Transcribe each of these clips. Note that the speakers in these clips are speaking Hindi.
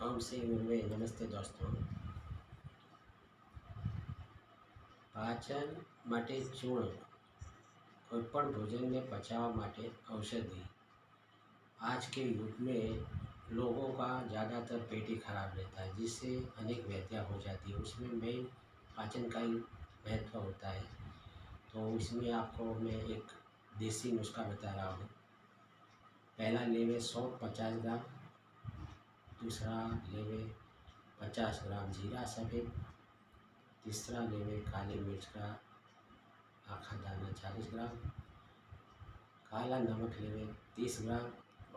ओम श्री गुरुवे नमस्ते दोस्तों। પાચન માટે ચૂર્ણ कोईपण भोजन में पचाव माटे औषधि। आज के युग में लोगों का ज़्यादातर पेट ही खराब रहता है, जिससे अनेक व्याधियाँ हो जाती है। उसमें मेन पाचन का ही महत्व होता है। तो इसमें आपको मैं एक देसी नुस्खा बता रहा हूँ। पहला लेवे सौंफ 50 ग्राम, दूसरा लेवे 50 ग्राम जीरा सफ़ेद, तीसरा लेवे काली मिर्च का आखा दाना 40 ग्राम, काला नमक लेवे 30 ग्राम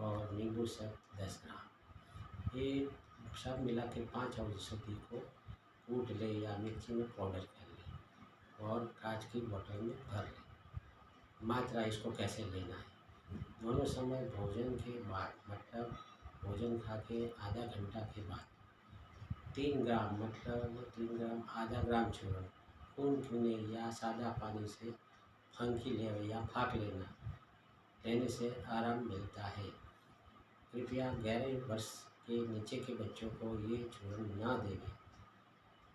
और नींबू सब 10 ग्राम। ये सब मिला के 5 औषधि को कूट ले या मिर्ची में पाउडर कर ले और कांच की बोतल में भर ले। मात्रा इसको कैसे लेना है, दोनों समय भोजन के बाद, मतलब भोजन खा के आधा घंटा के बाद 3 ग्राम, मतलब 3 ग्राम आधा ग्राम चूर्ण खून चूने या सादा पानी से फंकी ले या फाँक लेने से आराम मिलता है। कृपया 11 वर्ष के नीचे के बच्चों को ये चूर्ण ना देवें।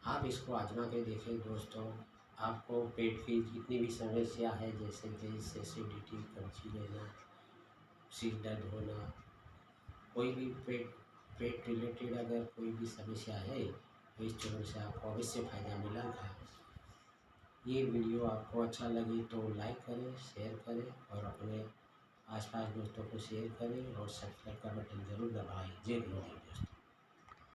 आप इसको आजमा के देखें दोस्तों। आपको पेट की जितनी भी समस्या है, जैसे गैस, एसिडिटी, कब्जी लेना, सिर दर्द होना, कोई भी पेट रिलेटेड अगर कोई भी समस्या है तो इस चूर्ण से आपको अवश्य फ़ायदा मिलेगा। ये वीडियो आपको अच्छा लगे तो लाइक करें, शेयर करें और अपने आसपास दोस्तों को शेयर करें और सब्सक्राइब का बटन ज़रूर दबाएं। जय गुरुदेव दोस्तों।